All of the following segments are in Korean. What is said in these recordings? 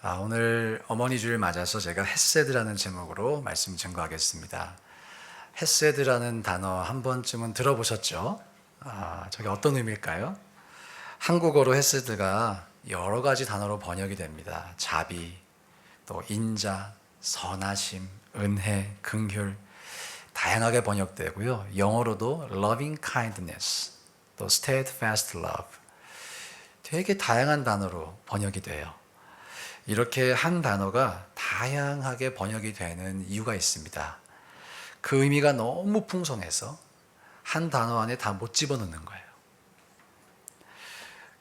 오늘 어머니 주일 맞아서 제가 헤세드라는 제목으로 말씀 증거하겠습니다. 헤세드라는 단어 한 번쯤은 들어보셨죠? 저게 어떤 의미일까요? 한국어로 헤세드가 여러 가지 단어로 번역이 됩니다. 자비, 또 인자, 선하심, 은혜, 긍휼 다양하게 번역되고요. 영어로도 loving kindness, 또 steadfast love 되게 다양한 단어로 번역이 돼요. 이렇게 한 단어가 다양하게 번역이 되는 이유가 있습니다. 그 의미가 너무 풍성해서 한 단어 안에 다 못 집어넣는 거예요.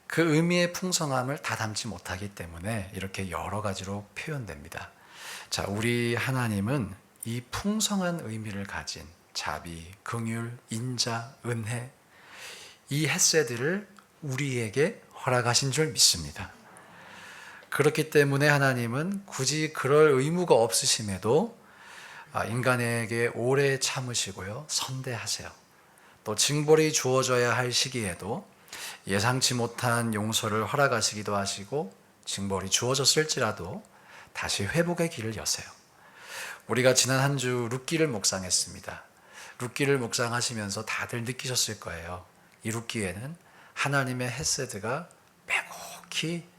그 의미의 풍성함을 다 담지 못하기 때문에 이렇게 여러 가지로 표현됩니다. 자, 우리 하나님은 이 풍성한 의미를 가진 자비, 긍휼, 인자, 은혜 이 헤세드를 우리에게 허락하신 줄 믿습니다. 그렇기 때문에 하나님은 굳이 그럴 의무가 없으심에도 인간에게 오래 참으시고요, 선대하세요. 또 징벌이 주어져야 할 시기에도 예상치 못한 용서를 허락하시기도 하시고 징벌이 주어졌을지라도 다시 회복의 길을 여세요. 우리가 지난 한 주 룻기를 묵상했습니다. 룻기를 묵상하시면서 다들 느끼셨을 거예요. 이 룻기에는 하나님의 헤세드가 빼곡히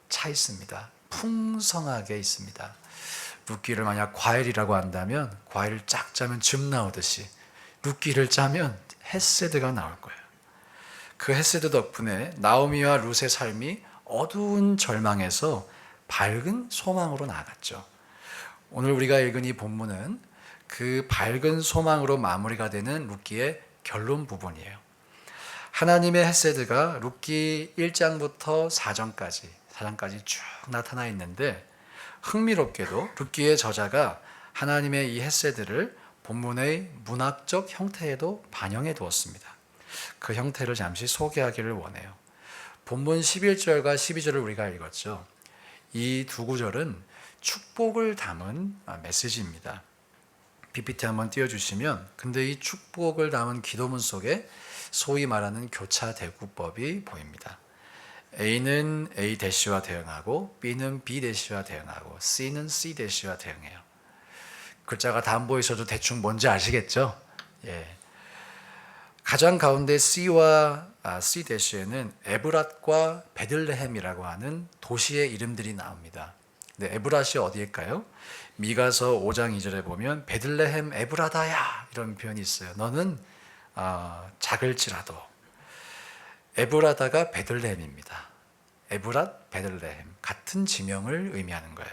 차 있습니다. 풍성하게 있습니다. 룻기를 만약 과일이라고 한다면 과일을 쫙 짜면 즙 나오듯이 룻기를 짜면 헤세드가 나올 거예요. 그 헤세드 덕분에 나오미와 룻의 삶이 어두운 절망에서 밝은 소망으로 나아갔죠. 오늘 우리가 읽은 이 본문은 그 밝은 소망으로 마무리가 되는 룻기의 결론 부분이에요. 하나님의 헤세드가 룻기 1장부터 4장까지 쭉 나타나 있는데 흥미롭게도 룻기의 저자가 하나님의 이 헤세드를 본문의 문학적 형태에도 반영해 두었습니다. 그 형태를 잠시 소개하기를 원해요. 본문 11절과 12절을 우리가 읽었죠. 이 두 구절은 축복을 담은 메시지입니다. PPT 한번 띄워주시면, 근데 이 축복을 담은 기도문 속에 소위 말하는 교차대구법이 보입니다. A는 A-와 대응하고 B는 B-와 대응하고 C는 C-와 대응해요. 글자가 다 안 보이셔도 대충 뭔지 아시겠죠? 예. 가장 가운데 C와 C-에는 에브랏과 베들레헴이라고 하는 도시의 이름들이 나옵니다. 근데 에브랏이 어디일까요? 미가서 5장 2절에 보면 베들레헴 에브라다야 이런 표현이 있어요. 너는 작을지라도. 에브라다가 베들레헴입니다. 에브랏, 베들레헴 같은 지명을 의미하는 거예요.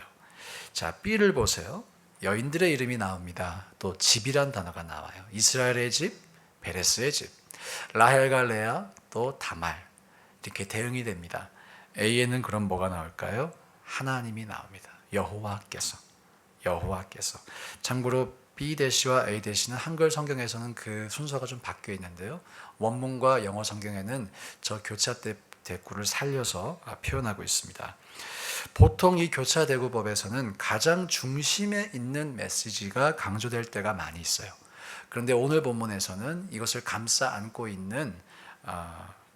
자, B를 보세요. 여인들의 이름이 나옵니다. 또 집이란 단어가 나와요. 이스라엘의 집, 베레스의 집, 라헬과 레아, 또 다말 이렇게 대응이 됩니다. A에는 그럼 뭐가 나올까요? 하나님이 나옵니다. 여호와께서. 참고로 B-와 A-는 한글 성경에서는 그 순서가 좀 바뀌어 있는데요. 원문과 영어 성경에는 저 교차대구를 살려서 표현하고 있습니다. 보통 이 교차대구법에서는 가장 중심에 있는 메시지가 강조될 때가 많이 있어요. 그런데 오늘 본문에서는 이것을 감싸 안고 있는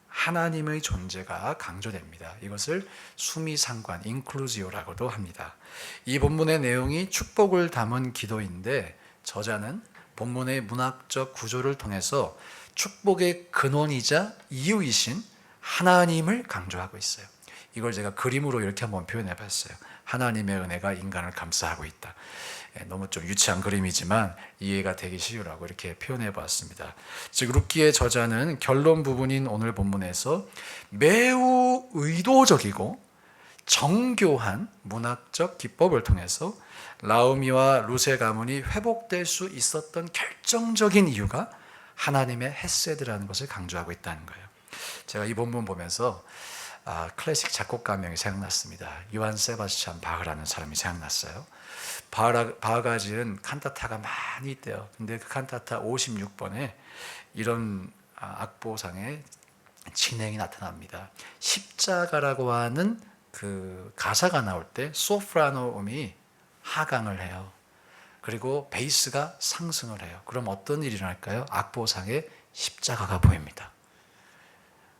하나님의 존재가 강조됩니다. 이것을 수미상관, 인클루지오라고도 합니다. 이 본문의 내용이 축복을 담은 기도인데 저자는 본문의 문학적 구조를 통해서 축복의 근원이자 이유이신 하나님을 강조하고 있어요. 이걸 제가 그림으로 이렇게 한번 표현해 봤어요. 하나님의 은혜가 인간을 감싸하고 있다. 너무 좀 유치한 그림이지만 이해가 되기 쉬우라고 이렇게 표현해 봤습니다. 즉 룻기의 저자는 결론 부분인 오늘 본문에서 매우 의도적이고 정교한 문학적 기법을 통해서 나오미와 룻의 가문이 회복될 수 있었던 결정적인 이유가 하나님의 헤세드라는 것을 강조하고 있다는 거예요. 제가 이 본문 보면서 클래식 작곡가 한 명이 생각났습니다. 요한 세바스찬 바흐라는 사람이 생각났어요. 바흐가 지은 칸타타가 많이 있대요. 근데 그 칸타타 56번에 이런 악보상에 진행이 나타납니다. 십자가라고 하는 그 가사가 나올 때 소프라노 음이 하강을 해요. 그리고 베이스가 상승을 해요. 그럼 어떤 일이 일어날까요? 악보상에 십자가가 보입니다.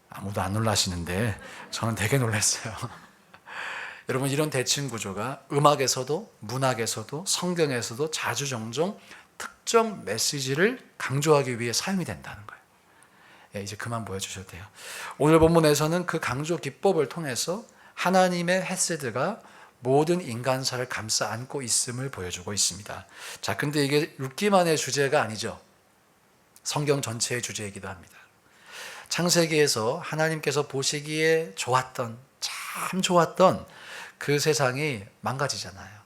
아무도 안 놀라시는데 저는 되게 놀랐어요. 여러분, 이런 대칭 구조가 음악에서도 문학에서도 성경에서도 자주 종종 특정 메시지를 강조하기 위해 사용이 된다는 거예요. 이제 그만 보여주셔도 돼요. 오늘 본문에서는 그 강조 기법을 통해서 하나님의 헤세드가 모든 인간사를 감싸 안고 있음을 보여주고 있습니다. 자, 근데 이게 룻기만의 주제가 아니죠. 성경 전체의 주제이기도 합니다. 창세기에서 하나님께서 보시기에 좋았던, 참 좋았던 그 세상이 망가지잖아요.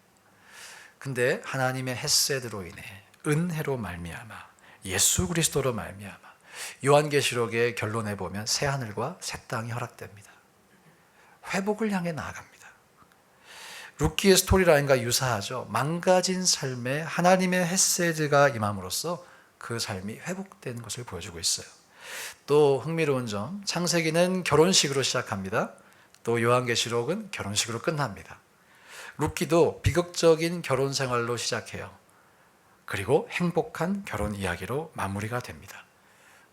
근데 하나님의 헤세드로 인해, 은혜로 말미암아, 예수 그리스도로 말미암아, 요한계시록의 결론에 보면 새 하늘과 새 땅이 허락됩니다. 회복을 향해 나아갑니다. 룻기의 스토리라인과 유사하죠. 망가진 삶에 하나님의 헤세드가 임함으로써 그 삶이 회복된 것을 보여주고 있어요. 또 흥미로운 점, 창세기는 결혼식으로 시작합니다. 또 요한계시록은 결혼식으로 끝납니다. 룻기도 비극적인 결혼 생활로 시작해요. 그리고 행복한 결혼 이야기로 마무리가 됩니다.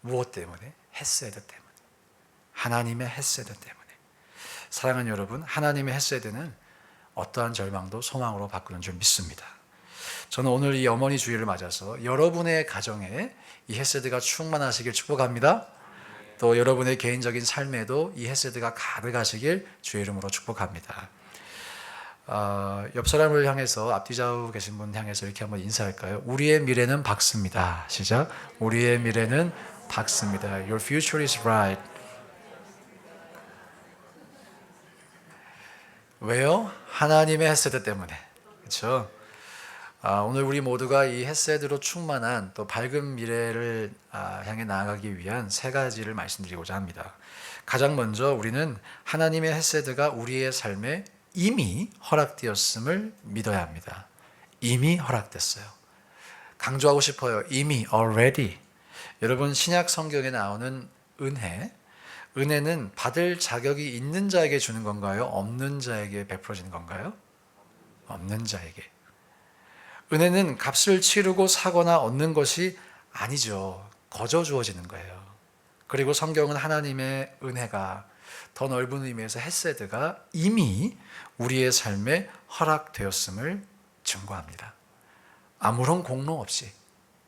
무엇 때문에? 헤세드 때문에. 하나님의 헤세드 때문에. 사랑하는 여러분, 하나님의 헤세드는 어떠한 절망도 소망으로 바꾸는 줄 믿습니다. 저는 오늘 이 어머니 주일을 맞아서 여러분의 가정에 이 헤세드가 충만하시길 축복합니다. 또 여러분의 개인적인 삶에도 이 헤세드가 가득하시길 주의 이름으로 축복합니다. 옆 사람을 향해서, 앞뒤 좌우 계신 분 향해서 이렇게 한번 인사할까요? 우리의 미래는 밝습니다. 시작. 우리의 미래는 밝습니다. Your future is bright. 왜요? 하나님의 헤세드 때문에. 그렇죠? 오늘 우리 모두가 이 헤세드로 충만한 또 밝은 미래를 향해 나아가기 위한 세 가지를 말씀드리고자 합니다. 가장 먼저 우리는 하나님의 헤세드가 우리의 삶에 이미 허락되었음을 믿어야 합니다. 이미 허락됐어요. 강조하고 싶어요. 이미, already. 여러분, 신약 성경에 나오는 은혜는 받을 자격이 있는 자에게 주는 건가요? 없는 자에게 베풀어지는 건가요? 없는 자에게. 은혜는 값을 치르고 사거나 얻는 것이 아니죠. 거저 주어지는 거예요. 그리고 성경은 하나님의 은혜가, 더 넓은 의미에서 헤세드가 이미 우리의 삶에 허락되었음을 증거합니다. 아무런 공로 없이,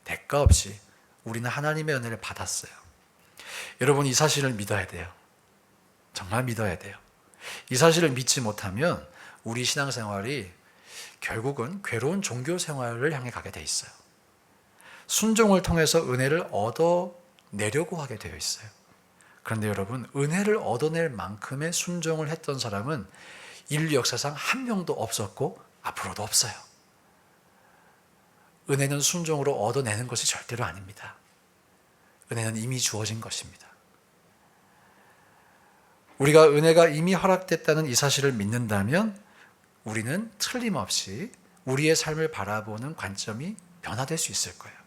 대가 없이 우리는 하나님의 은혜를 받았어요. 여러분, 이 사실을 믿어야 돼요. 정말 믿어야 돼요. 이 사실을 믿지 못하면 우리 신앙생활이 결국은 괴로운 종교 생활을 향해 가게 돼 있어요. 순종을 통해서 은혜를 얻어내려고 하게 되어 있어요. 그런데 여러분, 은혜를 얻어낼 만큼의 순종을 했던 사람은 인류 역사상 한 명도 없었고 앞으로도 없어요. 은혜는 순종으로 얻어내는 것이 절대로 아닙니다. 은혜는 이미 주어진 것입니다. 우리가 은혜가 이미 허락됐다는 이 사실을 믿는다면 우리는 틀림없이 우리의 삶을 바라보는 관점이 변화될 수 있을 거예요.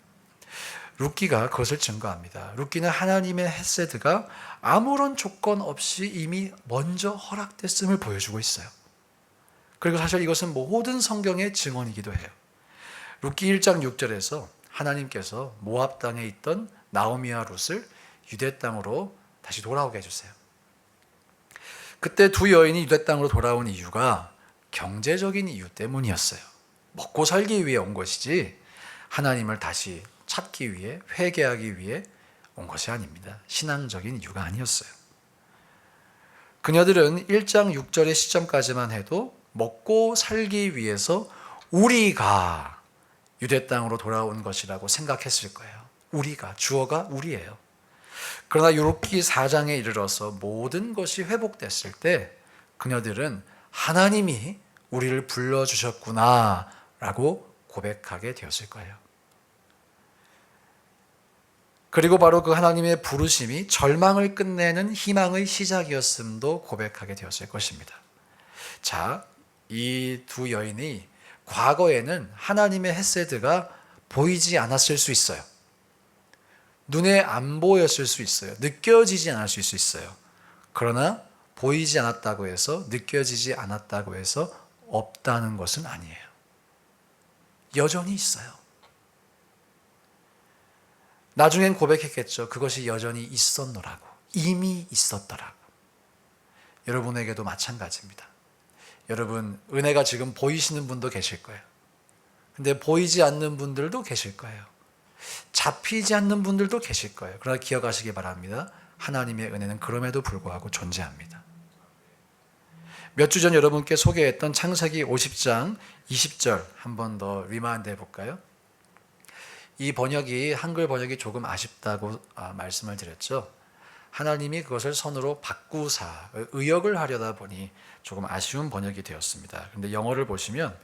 룻기가 그것을 증거합니다. 룻기는 하나님의 헤세드가 아무런 조건 없이 이미 먼저 허락됐음을 보여주고 있어요. 그리고 사실 이것은 모든 성경의 증언이기도 해요. 룻기 1장 6절에서 하나님께서 모압 땅에 있던 나오미와 룻을 유대 땅으로 다시 돌아오게 해주세요. 그때 두 여인이 유대 땅으로 돌아온 이유가 경제적인 이유 때문이었어요. 먹고 살기 위해 온 것이지 하나님을 다시 찾기 위해, 회개하기 위해 온 것이 아닙니다. 신앙적인 이유가 아니었어요. 그녀들은 1장 6절의 시점까지만 해도 먹고 살기 위해서 우리가 유대 땅으로 돌아온 것이라고 생각했을 거예요. 우리가, 주어가 우리예요. 그러나 룻기 4장에 이르러서 모든 것이 회복됐을 때 그녀들은 하나님이 우리를 불러주셨구나 라고 고백하게 되었을 거예요. 그리고 바로 그 하나님의 부르심이 절망을 끝내는 희망의 시작이었음도 고백하게 되었을 것입니다. 자, 이 두 여인이 과거에는 하나님의 헤세드가 보이지 않았을 수 있어요. 눈에 안 보였을 수 있어요. 느껴지지 않았을 수 있어요. 그러나 보이지 않았다고 해서, 느껴지지 않았다고 해서 없다는 것은 아니에요. 여전히 있어요. 나중엔 고백했겠죠. 그것이 여전히 있었노라고. 이미 있었더라고. 여러분에게도 마찬가지입니다. 여러분, 은혜가 지금 보이시는 분도 계실 거예요. 근데 보이지 않는 분들도 계실 거예요. 잡히지 않는 분들도 계실 거예요. 그러나 기억하시기 바랍니다. 하나님의 은혜는 그럼에도 불구하고 존재합니다. 몇 주 전 여러분께 소개했던 창세기 50장 20절 한 번 더 리마인드 해볼까요? 이 번역이, 한글 번역이 조금 아쉽다고 말씀을 드렸죠. 하나님이 그것을 선으로 바꾸사, 의역을 하려다 보니 조금 아쉬운 번역이 되었습니다. 그런데 영어를 보시면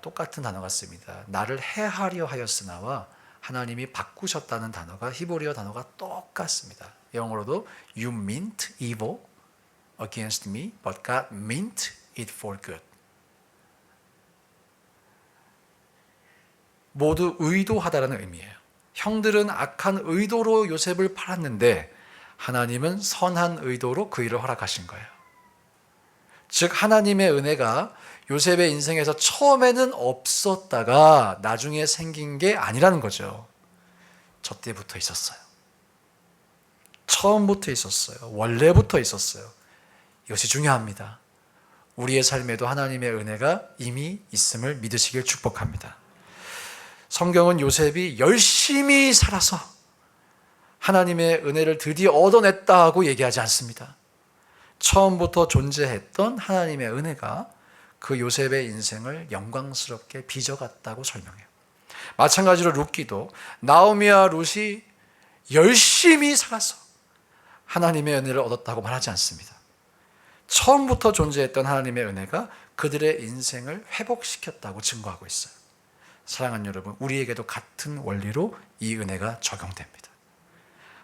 똑같은 단어가 씁니다. 나를 해하려 하였으나와 하나님이 바꾸셨다는 단어가, 히브리어 단어가 똑같습니다. 영어로도 You meant evil against me, but God meant it for good. 모두 의도하다라는 의미예요. 형들은 악한 의도로 요셉을 팔았는데 하나님은 선한 의도로 그 일을 허락하신 거예요. 즉 하나님의 은혜가 요셉의 인생에서 처음에는 없었다가 나중에 생긴 게 아니라는 거죠. 저 때부터 있었어요. 처음부터 있었어요. 원래부터 있었어요. 이것이 중요합니다. 우리의 삶에도 하나님의 은혜가 이미 있음을 믿으시길 축복합니다. 성경은 요셉이 열심히 살아서 하나님의 은혜를 드디어 얻어냈다 하고 얘기하지 않습니다. 처음부터 존재했던 하나님의 은혜가 그 요셉의 인생을 영광스럽게 빚어갔다고 설명해요. 마찬가지로 룻기도 나오미와 룻이 열심히 살아서 하나님의 은혜를 얻었다고 말하지 않습니다. 처음부터 존재했던 하나님의 은혜가 그들의 인생을 회복시켰다고 증거하고 있어요. 사랑하는 여러분, 우리에게도 같은 원리로 이 은혜가 적용됩니다.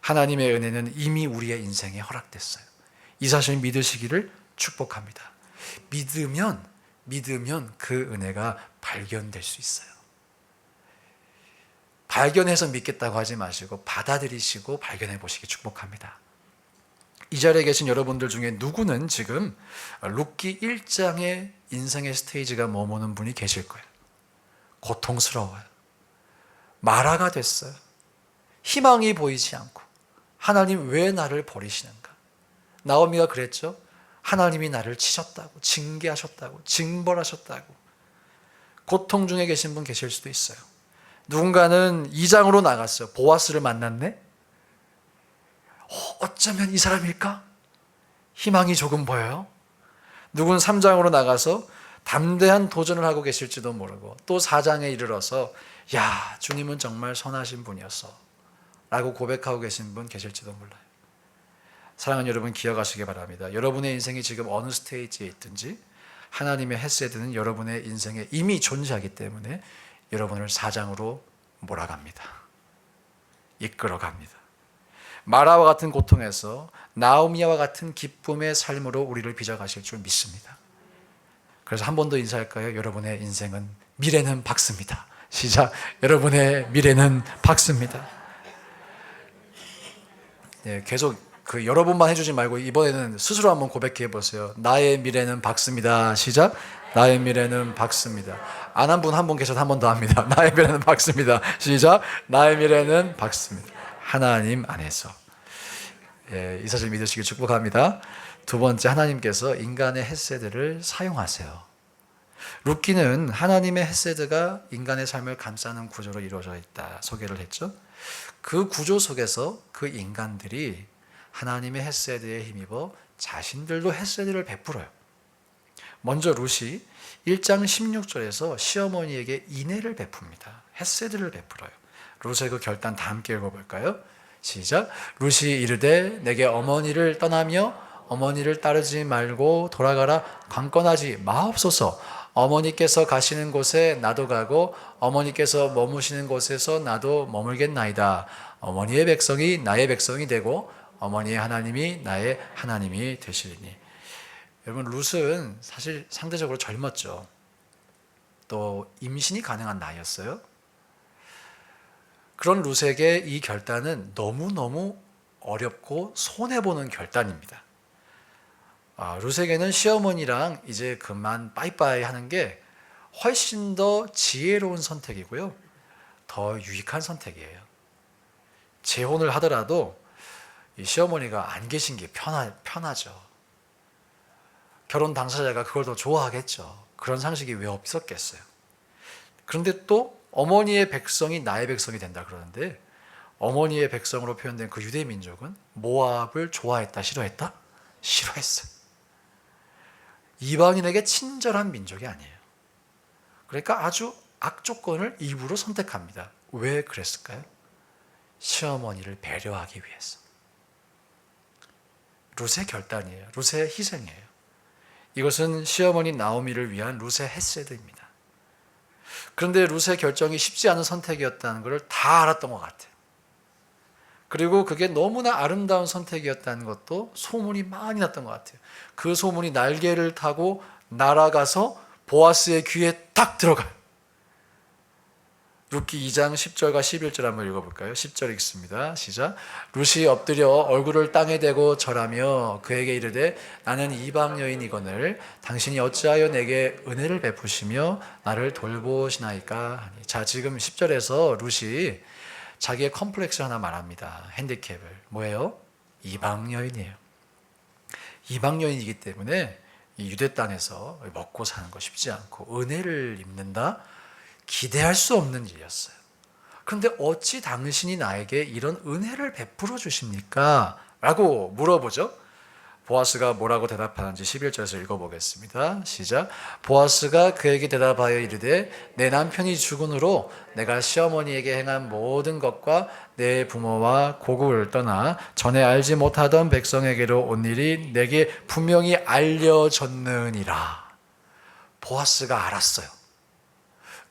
하나님의 은혜는 이미 우리의 인생에 허락됐어요. 이 사실 믿으시기를 축복합니다. 믿으면 그 은혜가 발견될 수 있어요. 발견해서 믿겠다고 하지 마시고 받아들이시고 발견해 보시기 축복합니다. 이 자리에 계신 여러분들 중에 누구는 지금 룻기 1장의 인생의 스테이지가 머무는 분이 계실 거예요. 고통스러워요. 마라가 됐어요. 희망이 보이지 않고 하나님 왜 나를 버리시는가? 나오미가 그랬죠. 하나님이 나를 치셨다고, 징계하셨다고, 징벌하셨다고. 고통 중에 계신 분 계실 수도 있어요. 누군가는 2장으로 나갔어요. 보아스를 만났네? 어쩌면 이 사람일까? 희망이 조금 보여요. 누군 3장으로 나가서 담대한 도전을 하고 계실지도 모르고 또 4장에 이르러서 야, 주님은 정말 선하신 분이었어 라고 고백하고 계신 분 계실지도 몰라요. 사랑하는 여러분, 기억하시기 바랍니다. 여러분의 인생이 지금 어느 스테이지에 있든지 하나님의 헤세드는 여러분의 인생에 이미 존재하기 때문에 여러분을 4장으로 몰아갑니다. 이끌어갑니다. 마라와 같은 고통에서 나오미와 같은 기쁨의 삶으로 우리를 빚어가실 줄 믿습니다. 그래서 한 번 더 인사할까요? 여러분의 인생은, 미래는 밝습니다. 시작. 여러분의 미래는 밝습니다. 네, 계속 여러분만 해주지 말고 이번에는 스스로 한번 고백해 보세요. 나의 미래는 밝습니다. 시작. 나의 미래는 밝습니다. 안 한 분 한 분 계셔서 한 번 더 합니다. 나의 미래는 밝습니다. 시작. 나의 미래는 밝습니다. 하나님 안에서. 예, 이 사실 믿으시길 축복합니다. 두 번째, 하나님께서 인간의 헤세드를 사용하세요. 룻기는 하나님의 헤세드가 인간의 삶을 감싸는 구조로 이루어져 있다 소개를 했죠. 그 구조 속에서 그 인간들이 하나님의 헤세드에 힘입어 자신들도 헤세드를 베풀어요. 먼저 룻이 1장 16절에서 시어머니에게 인애를 베풉니다. 헤세드를 베풀어요. 룻의 그 결단 다 함께 읽어볼까요? 시작. 룻이 이르되 내게 어머니를 떠나며 어머니를 따르지 말고 돌아가라. 강권하지 마옵소서. 어머니께서 가시는 곳에 나도 가고 어머니께서 머무시는 곳에서 나도 머물겠나이다. 어머니의 백성이 나의 백성이 되고 어머니의 하나님이 나의 하나님이 되시리니. 여러분, 룻은 사실 상대적으로 젊었죠. 또 임신이 가능한 나이였어요. 그런 룻에게 이 결단은 너무너무 어렵고 손해보는 결단입니다. 룻에게는 시어머니랑 이제 그만 빠이빠이 하는 게 훨씬 더 지혜로운 선택이고요. 더 유익한 선택이에요. 재혼을 하더라도 이 시어머니가 안 계신 게 편하죠. 결혼 당사자가 그걸 더 좋아하겠죠. 그런 상식이 왜 없었겠어요. 그런데 또 어머니의 백성이 나의 백성이 된다 그러는데, 어머니의 백성으로 표현된 그 유대 민족은 모압을 좋아했다, 싫어했다? 싫어했어요. 이방인에게 친절한 민족이 아니에요. 그러니까 아주 악조건을 일부러 선택합니다. 왜 그랬을까요? 시어머니를 배려하기 위해서. 룻의 결단이에요. 룻의 희생이에요. 이것은 시어머니 나오미를 위한 룻의 헤세드입니다. 그런데 룻의 결정이 쉽지 않은 선택이었다는 것을 다 알았던 것 같아요. 그리고 그게 너무나 아름다운 선택이었다는 것도 소문이 많이 났던 것 같아요. 그 소문이 날개를 타고 날아가서 보아스의 귀에 딱 들어가요. 룻기 2장 10절과 11절 한번 읽어볼까요? 10절 읽습니다. 시작. 룻이 엎드려 얼굴을 땅에 대고 절하며 그에게 이르되 나는 이방 여인이거늘 당신이 어찌하여 내게 은혜를 베푸시며 나를 돌보시나이까 하니. 자, 지금 10절에서 룻이 자기의 컴플렉스를 하나 말합니다. 핸디캡을. 뭐예요? 이방 여인이에요. 이방 여인이기 때문에 이 유대 땅에서 먹고 사는 거 쉽지 않고 은혜를 입는다? 기대할 수 없는 일이었어요. 그런데 어찌 당신이 나에게 이런 은혜를 베풀어 주십니까? 라고 물어보죠. 보아스가 뭐라고 대답하는지 11절에서 읽어보겠습니다. 시작. 보아스가 그에게 대답하여 이르되 내 남편이 죽은 후로 내가 시어머니에게 행한 모든 것과 내 부모와 고국을 떠나 전에 알지 못하던 백성에게로 온 일이 내게 분명히 알려졌느니라. 보아스가 알았어요.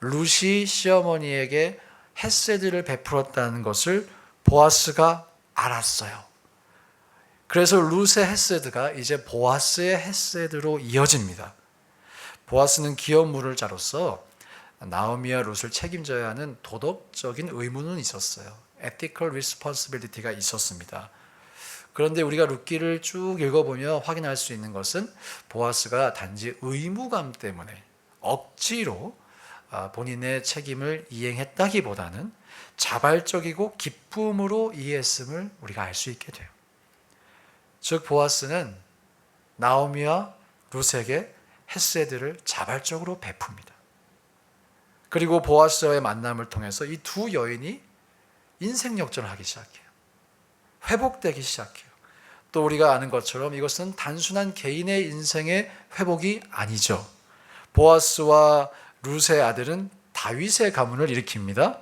룻이 시어머니에게 헤세드를 베풀었다는 것을 보아스가 알았어요. 그래서 룻의 헤세드가 이제 보아스의 헤세드로 이어집니다. 보아스는 기업 물을 자로서 나오미와 룻을 책임져야 하는 도덕적인 의무는 있었어요. ethical responsibility가 있었습니다. 그런데 우리가 룻기를 쭉 읽어보며 확인할 수 있는 것은 보아스가 단지 의무감 때문에 억지로 본인의 책임을 이행했다기보다는 자발적이고 기쁨으로 이해했음을 우리가 알 수 있게 돼요. 즉 보아스는 나오미와 룻에게 헤세드를 자발적으로 베풉니다. 그리고 보아스와의 만남을 통해서 이 두 여인이 인생 역전을 하기 시작해요. 회복되기 시작해요. 또 우리가 아는 것처럼 이것은 단순한 개인의 인생의 회복이 아니죠. 보아스와 룻의 아들은 다윗의 가문을 일으킵니다.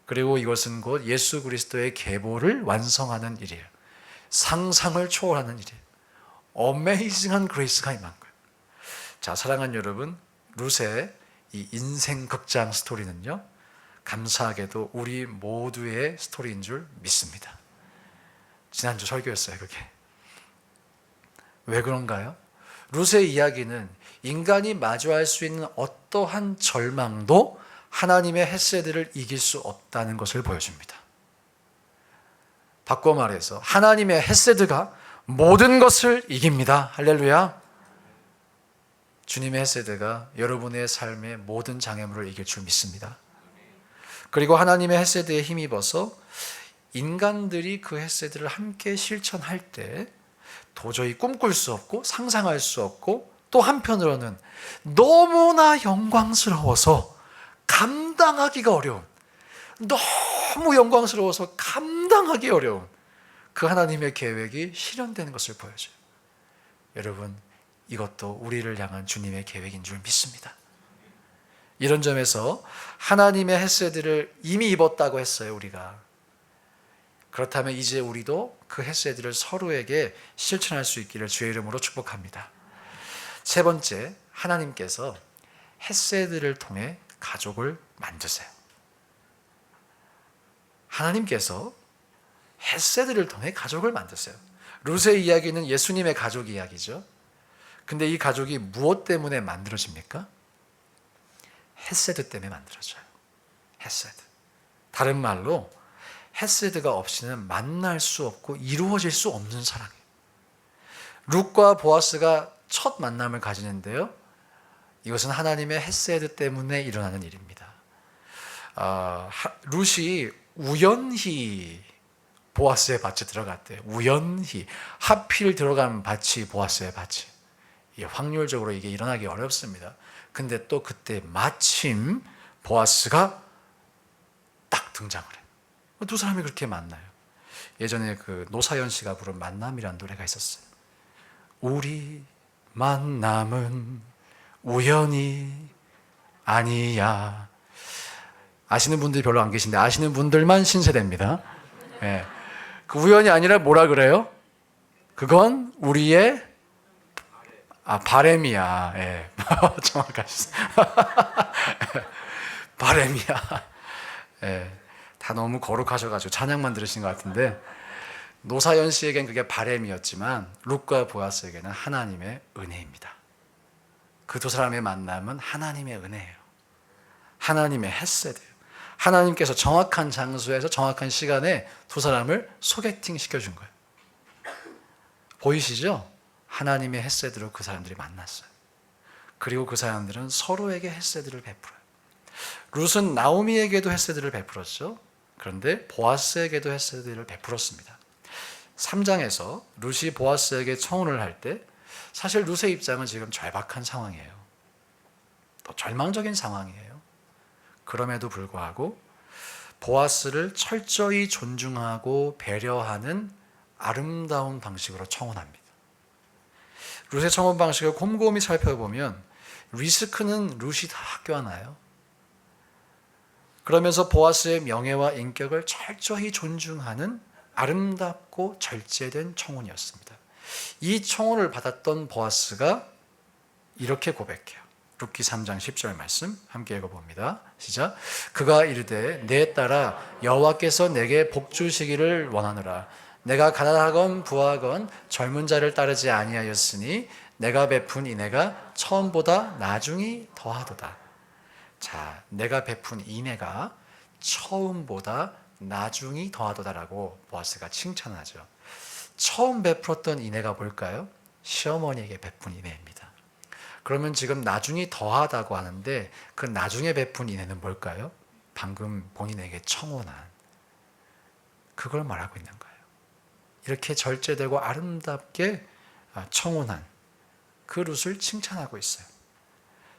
그리고 이것은 곧 예수 그리스도의 계보를 완성하는 일이에요. 상상을 초월하는 일이에요. 어메이징한 그레이스가 임한 거예요. 자, 사랑하는 여러분, 룻의 이 인생 극장 스토리는요, 감사하게도 우리 모두의 스토리인 줄 믿습니다. 지난주 설교였어요, 그게. 왜 그런가요? 룻의 이야기는 인간이 마주할 수 있는 어떠한 절망도 하나님의 헤세드를 이길 수 없다는 것을 보여줍니다. 바꿔 말해서 하나님의 헤세드가 모든 것을 이깁니다. 할렐루야. 주님의 헤세드가 여러분의 삶의 모든 장애물을 이길 줄 믿습니다. 그리고 하나님의 헤세드에 힘입어서 인간들이 그 헤세드를 함께 실천할 때 도저히 꿈꿀 수 없고 상상할 수 없고 또 한편으로는 너무나 영광스러워서 감당하기가 어려운, 너무 영광스러워서 감당하기 어려운 그 하나님의 계획이 실현되는 것을 보여줘요. 여러분, 이것도 우리를 향한 주님의 계획인 줄 믿습니다. 이런 점에서 하나님의 헤세드를 이미 입었다고 했어요, 우리가. 그렇다면 이제 우리도 그 헤세드를 서로에게 실천할 수 있기를 주의 이름으로 축복합니다. 세 번째, 하나님께서 헤세드를 통해 가족을 만드세요. 하나님께서 헤세드를 통해 가족을 만드세요. 룻의 이야기는 예수님의 가족 이야기죠. 근데 이 가족이 무엇 때문에 만들어집니까? 헤세드 때문에 만들어져요. 헤세드. 다른 말로 헤세드가 없이는 만날 수 없고 이루어질 수 없는 사랑이에요. 룻과 보아스가 첫 만남을 가지는데요, 이것은 하나님의 헤세드 때문에 일어나는 일입니다. 룻이 우연히 보아스의 밭에 들어갔대요. 우연히 하필 들어간 밭이 보아스의 밭이. 확률적으로 이게 일어나기 어렵습니다. 근데 또 그때 마침 보아스가 딱 등장을 해요. 두 사람이 그렇게 만나요. 예전에 그 노사연 씨가 부른 만남이라는 노래가 있었어요. 우리 만남은 우연이 아니야. 아시는 분들이 별로 안 계신데 아시는 분들만 신세대입니다. 예. 그 우연이 아니라 뭐라 그래요? 그건 우리의 바램이야. 예. 정확하시죠. 바램이야. 예. 다 너무 거룩하셔가지고 찬양만 들으신 것 같은데 노사연 씨에겐 그게 바램이었지만 룻과 보아스에게는 하나님의 은혜입니다. 그 두 사람의 만남은 하나님의 은혜예요. 하나님의 헤세드예요. 하나님께서 정확한 장소에서 정확한 시간에 두 사람을 소개팅 시켜준 거예요. 보이시죠? 하나님의 헤세드로 그 사람들이 만났어요. 그리고 그 사람들은 서로에게 헤세드를 베풀어요. 룻은 나오미에게도 헤세드를 베풀었죠. 그런데 보아스에게도 헤세드를 베풀었습니다. 3장에서 룻이 보아스에게 청혼을 할 때 사실 룻의 입장은 지금 절박한 상황이에요. 또 절망적인 상황이에요. 그럼에도 불구하고 보아스를 철저히 존중하고 배려하는 아름다운 방식으로 청혼합니다. 룻의 청혼 방식을 곰곰이 살펴보면 리스크는 룻이 다 껴안아요. 그러면서 보아스의 명예와 인격을 철저히 존중하는 아름답고 절제된 청혼이었습니다. 이 청혼을 받았던 보아스가 이렇게 고백해요. 룻기 3장 10절 말씀 함께 읽어봅니다. 시작. 그가 이르되 내 딸아 여호와께서 내게 복 주시기를 원하노라. 내가 가난하건 부하건 젊은 자를 따르지 아니하였으니 내가 베푼 인애가 처음보다 나중이 더하도다. 자, 내가 베푼 인애가 처음보다 나중이 더하도다라고 보아스가 칭찬하죠. 처음 베풀었던 인애가 뭘까요? 시어머니에게 베푼 인애입니다. 그러면 지금 나중이 더하다고 하는데 그 나중에 베푼 인애는 뭘까요? 방금 본인에게 청혼한 그걸 말하고 있는 거예요. 이렇게 절제되고 아름답게 청혼한 그 룻을 칭찬하고 있어요.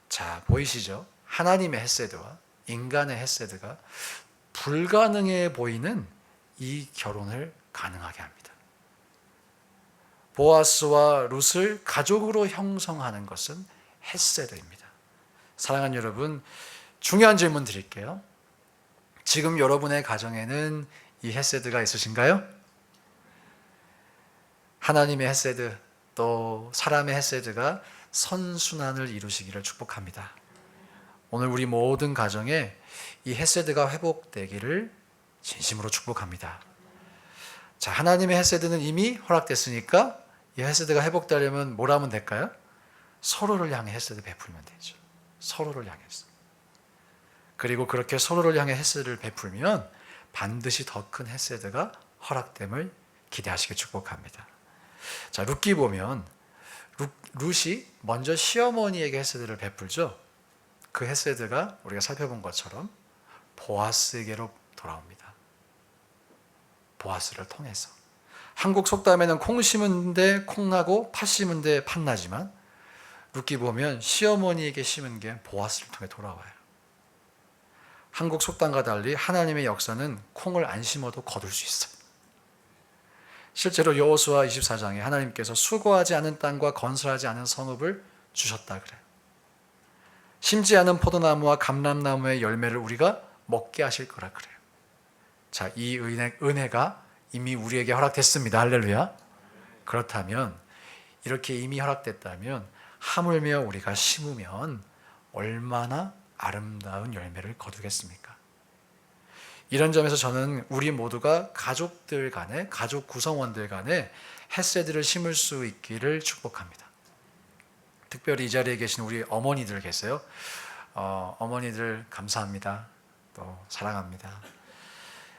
자, 보이시죠? 하나님의 헤세드와 인간의 헤세드가 불가능해 보이는 이 결혼을 가능하게 합니다. 보아스와 룻을 가족으로 형성하는 것은 헤세드입니다. 사랑하는 여러분, 중요한 질문 드릴게요. 지금 여러분의 가정에는 이 헤세드가 있으신가요? 하나님의 헤세드 또 사람의 헤세드가 선순환을 이루시기를 축복합니다. 오늘 우리 모든 가정에 이 헤세드가 회복되기를 진심으로 축복합니다. 자, 하나님의 헤세드는 이미 허락됐으니까 이 헤세드가 회복되려면 뭘 하면 될까요? 서로를 향해 헤세드 베풀면 되죠. 서로를 향해서. 그리고 그렇게 서로를 향해 헤세드를 베풀면 반드시 더 큰 헤세드가 허락됨을 기대하시길 축복합니다. 자, 룻기 보면 룻이 먼저 시어머니에게 헤세드를 베풀죠. 그 헤세드가 우리가 살펴본 것처럼 보아스에게로 돌아옵니다. 보아스를 통해서. 한국 속담에는 콩 심은 데 콩나고 팥 심은 데 팥나지만 룻기 보면 시어머니에게 심은 게 보아스를 통해 돌아와요. 한국 속담과 달리 하나님의 역사는 콩을 안 심어도 거둘 수 있어요. 실제로 여호수아 24장에 하나님께서 수고하지 않은 땅과 건설하지 않은 성읍을 주셨다 그래요. 심지 않은 포도나무와 감람나무의 열매를 우리가 먹게 하실 거라 그래요. 자, 이 은혜가 이미 우리에게 허락됐습니다. 할렐루야. 그렇다면 이렇게 이미 허락됐다면 하물며 우리가 심으면 얼마나 아름다운 열매를 거두겠습니까? 이런 점에서 저는 우리 모두가 가족들 간에 가족 구성원들 간에 헤세드를 심을 수 있기를 축복합니다. 특별히 이 자리에 계신 우리 어머니들 계세요. 어머니들 감사합니다. 또 사랑합니다.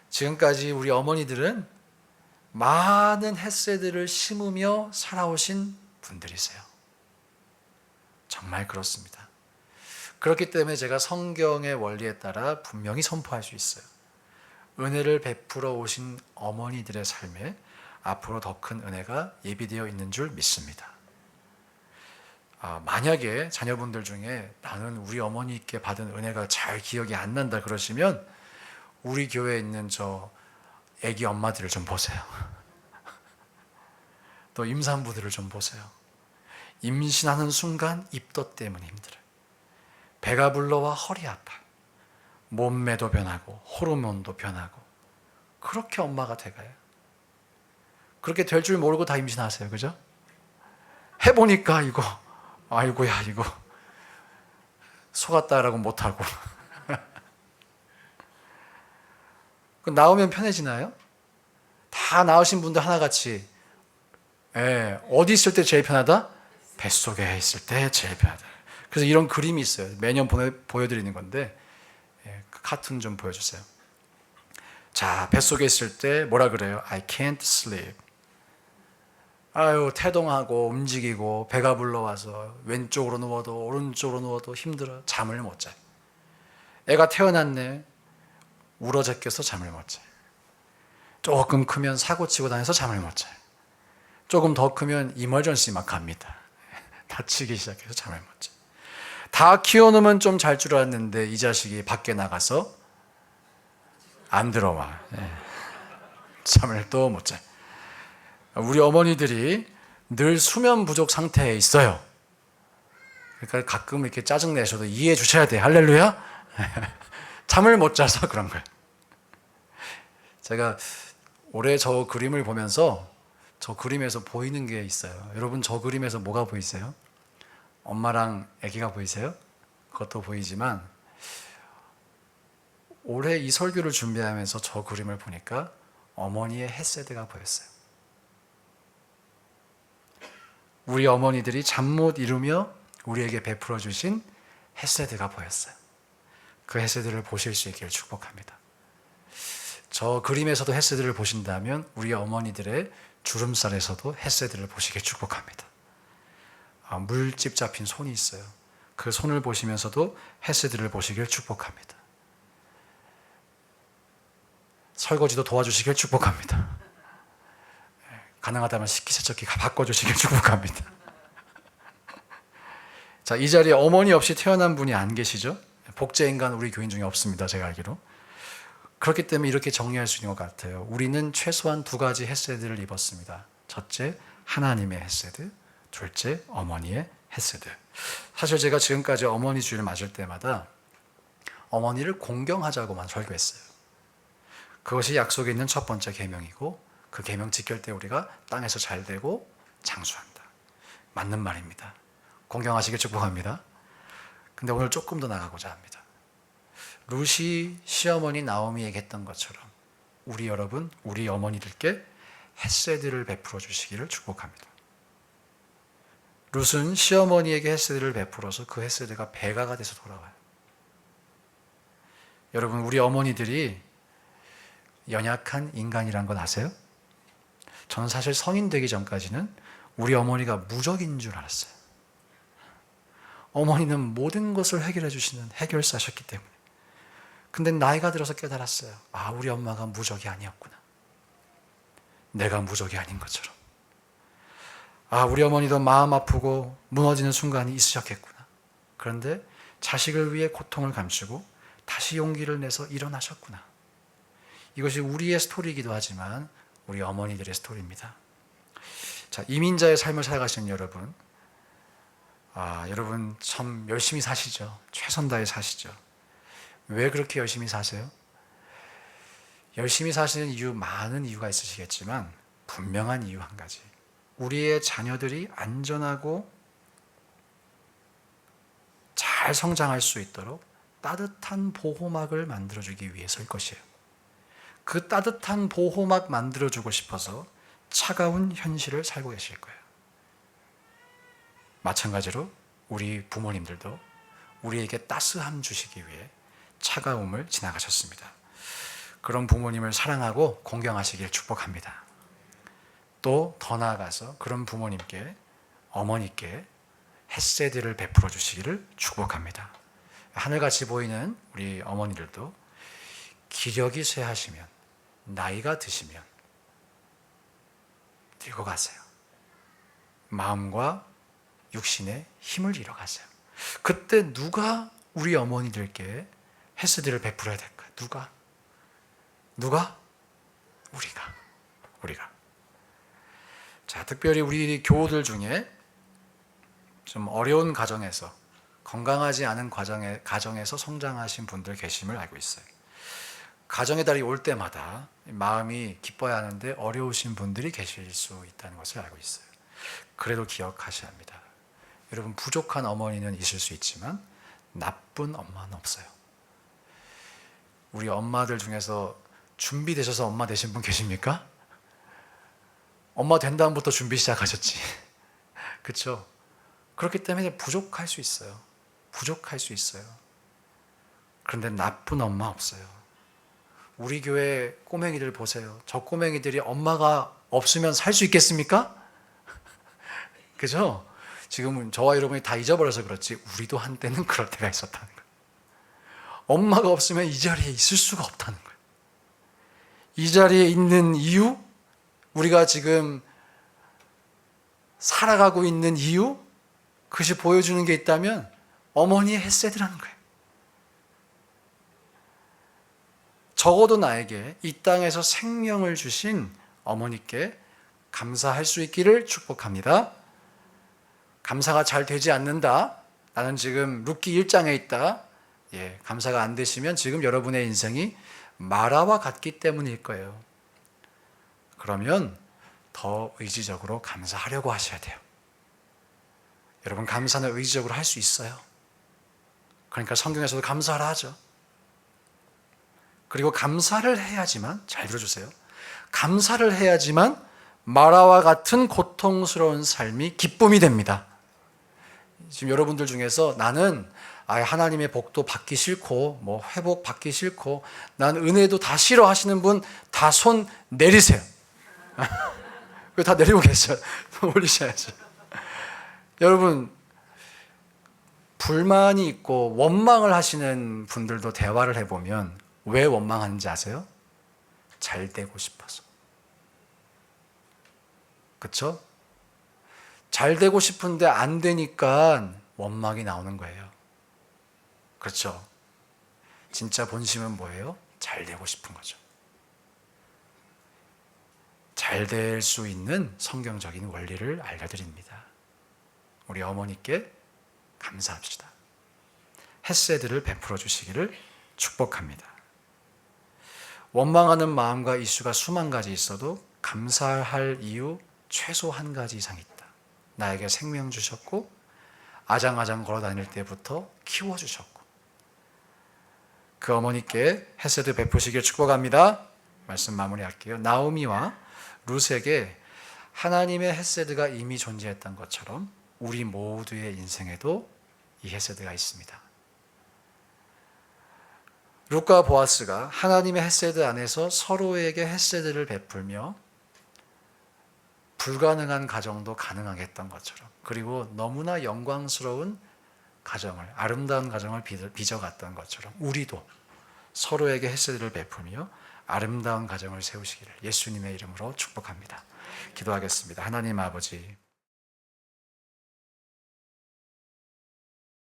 지금까지 우리 어머니들은 많은 헤세드를 심으며 살아오신 분들이세요. 정말 그렇습니다. 그렇기 때문에 제가 성경의 원리에 따라 분명히 선포할 수 있어요. 은혜를 베풀어 오신 어머니들의 삶에 앞으로 더 큰 은혜가 예비되어 있는 줄 믿습니다. 만약에 자녀분들 중에 나는 우리 어머니께 받은 은혜가 잘 기억이 안 난다 그러시면 우리 교회에 있는 저 애기 엄마들을 좀 보세요. 또 임산부들을 좀 보세요. 임신하는 순간 입덧 때문에 힘들어요. 배가 불러와 허리 아파. 몸매도 변하고 호르몬도 변하고 그렇게 엄마가 돼가요. 그렇게 될 줄 모르고 다 임신하세요. 그죠? 해보니까 이거 아이고야 이거 속았다라고 못하고 나오면 편해지나요? 다 나으신 분들 하나같이 어디 있을 때 제일 편하다? 뱃속에 있을 때 제일 편하다. 그래서 이런 그림이 있어요. 매년 보여드리는 건데 그 카툰 좀 보여주세요. 자, 뱃속에 있을 때 뭐라 그래요? I can't sleep. 아유, 태동하고 움직이고 배가 불러와서 왼쪽으로 누워도 오른쪽으로 누워도 힘들어 잠을 못 자요. 애가 태어났네. 울어 제껴서 잠을 못 자요. 조금 크면 사고 치고 다녀서 잠을 못 자요. 조금 더 크면 이머전시 막 갑니다. 다치기 시작해서 잠을 못 자요. 다 키워놓으면 좀 잘 줄 알았는데 이 자식이 밖에 나가서 안 들어와. 잠을 또 못 자요. 우리 어머니들이 늘 수면 부족 상태에 있어요. 그러니까 가끔 이렇게 짜증 내셔도 이해해 주셔야 돼. 할렐루야. 잠을 못 자서 그런 거예요. 제가 올해 저 그림을 보면서 저 그림에서 보이는 게 있어요. 여러분 저 그림에서 뭐가 보이세요? 엄마랑 아기가 보이세요? 그것도 보이지만 올해 이 설교를 준비하면서 저 그림을 보니까 어머니의 헤세드가 보였어요. 우리 어머니들이 잠 못 이루며 우리에게 베풀어 주신 헤세드가 보였어요. 그 헤세드를 보실 수 있기를 축복합니다. 저 그림에서도 헤세드를 보신다면 우리 어머니들의 주름살에서도 헤세드를 보시길 축복합니다. 물집 잡힌 손이 있어요. 그 손을 보시면서도 헤세드를 보시길 축복합니다. 설거지도 도와주시길 축복합니다. 가능하다면 식기세척기 바꿔주시길 축복합니다. 자, 이 자리에 어머니 없이 태어난 분이 안 계시죠? 복제인간 우리 교인 중에 없습니다. 제가 알기로. 그렇기 때문에 이렇게 정리할 수 있는 것 같아요. 우리는 최소한 두 가지 헤세드를 입었습니다. 첫째, 하나님의 헤세드. 둘째, 어머니의 헤세드. 사실 제가 지금까지 어머니 주일을 맞을 때마다 어머니를 공경하자고만 설교했어요. 그것이 약속에 있는 첫 번째 계명이고 그 계명 지킬 때 우리가 땅에서 잘 되고 장수한다. 맞는 말입니다. 공경하시길 축복합니다. 근데 오늘 조금 더 나가고자 합니다. 룻이 시어머니 나오미에게 했던 것처럼 우리 여러분, 우리 어머니들께 헤세드를 베풀어 주시기를 축복합니다. 룻은 시어머니에게 헤세드를 베풀어서 그 헤세드가 배가가 돼서 돌아와요. 여러분, 우리 어머니들이 연약한 인간이란 건 아세요? 저는 사실 성인 되기 전까지는 우리 어머니가 무적인 줄 알았어요. 어머니는 모든 것을 해결해 주시는 해결사셨기 때문에. 근데 나이가 들어서 깨달았어요. 우리 엄마가 무적이 아니었구나. 내가 무적이 아닌 것처럼. 우리 어머니도 마음 아프고 무너지는 순간이 있으셨겠구나. 그런데 자식을 위해 고통을 감추고 다시 용기를 내서 일어나셨구나. 이것이 우리의 스토리이기도 하지만 우리 어머니들의 스토리입니다. 자, 이민자의 삶을 살아가시는 여러분, 여러분 참 열심히 사시죠. 최선 다해 사시죠. 왜 그렇게 열심히 사세요? 열심히 사시는 이유, 많은 이유가 있으시겠지만 분명한 이유 한 가지. 우리의 자녀들이 안전하고 잘 성장할 수 있도록 따뜻한 보호막을 만들어주기 위해서일 것이에요. 그 따뜻한 보호막 만들어주고 싶어서 차가운 현실을 살고 계실 거예요. 마찬가지로 우리 부모님들도 우리에게 따스함 주시기 위해 차가움을 지나가셨습니다. 그런 부모님을 사랑하고 공경하시길 축복합니다. 또 더 나아가서 그런 부모님께, 어머니께 헤세드를 베풀어 주시기를 축복합니다. 하늘같이 보이는 우리 어머니들도 기력이 쇠하시면, 나이가 드시면 늙어가세요. 마음과 육신의 힘을 잃어갔어요. 그때 누가 우리 어머니들께 헤세드를 베풀어야 될까요? 누가? 우리가. 자, 특별히 우리 교우들 중에 좀 어려운 가정에서, 건강하지 않은 가정에서 성장하신 분들 계심을 알고 있어요. 가정의 달이 올 때마다 마음이 기뻐야 하는데 어려우신 분들이 계실 수 있다는 것을 알고 있어요. 그래도 기억하셔야 합니다. 여러분, 부족한 어머니는 있을 수 있지만 나쁜 엄마는 없어요. 우리 엄마들 중에서 준비되셔서 엄마 되신 분 계십니까? 엄마 된 다음부터 준비 시작하셨지. 그렇죠? 그렇기 때문에 부족할 수 있어요. 그런데 나쁜 엄마 없어요. 우리 교회 꼬맹이들 보세요. 저 꼬맹이들이 엄마가 없으면 살 수 있겠습니까? 그죠? 지금은 저와 여러분이 다 잊어버려서 그렇지 우리도 한때는 그럴 때가 있었다는 거예요. 엄마가 없으면 이 자리에 있을 수가 없다는 거예요. 이 자리에 있는 이유, 우리가 지금 살아가고 있는 이유, 그것이 보여주는 게 있다면 어머니의 헤세드라는 거예요. 적어도 나에게 이 땅에서 생명을 주신 어머니께 감사할 수 있기를 축복합니다. 감사가 잘 되지 않는다. 나는 지금 룻기 1장에 있다. 감사가 안 되시면 지금 여러분의 인생이 마라와 같기 때문일 거예요. 그러면 더 의지적으로 감사하려고 하셔야 돼요. 여러분, 감사는 의지적으로 할 수 있어요. 그러니까 성경에서도 감사하라 하죠. 그리고 감사를 해야지만, 잘 들어주세요. 감사를 해야지만 마라와 같은 고통스러운 삶이 기쁨이 됩니다. 지금 여러분들 중에서 나는 하나님의 복도 받기 싫고 회복 받기 싫고 난 은혜도 다 싫어 하시는 분 다 손 내리세요. 왜 다 내리고 계셔요? 올리셔야죠. 여러분, 불만이 있고 원망을 하시는 분들도 대화를 해보면 왜 원망하는지 아세요? 잘 되고 싶어서. 그렇죠? 잘 되고 싶은데 안 되니까 원망이 나오는 거예요. 그렇죠? 진짜 본심은 뭐예요? 잘 되고 싶은 거죠. 잘 될 수 있는 성경적인 원리를 알려드립니다. 우리 어머니께 감사합시다. 헤세드를 베풀어 주시기를 축복합니다. 원망하는 마음과 이슈가 수만 가지 있어도 감사할 이유 최소 한 가지 이상 있다. 나에게 생명 주셨고 아장아장 걸어 다닐 때부터 키워주셨고 그 어머니께 헤세드 베푸시길 축복합니다. 말씀 마무리할게요. 나오미와 룻에게 하나님의 헤세드가 이미 존재했던 것처럼 우리 모두의 인생에도 이 헤세드가 있습니다. 룻과 보아스가 하나님의 헤세드 안에서 서로에게 헤세드를 베풀며 불가능한 가정도 가능하게 했던 것처럼, 그리고 너무나 영광스러운 가정을, 아름다운 가정을 빚어갔던 것처럼 우리도 서로에게 헤세드를 베풀며 아름다운 가정을 세우시기를 예수님의 이름으로 축복합니다. 기도하겠습니다. 하나님 아버지,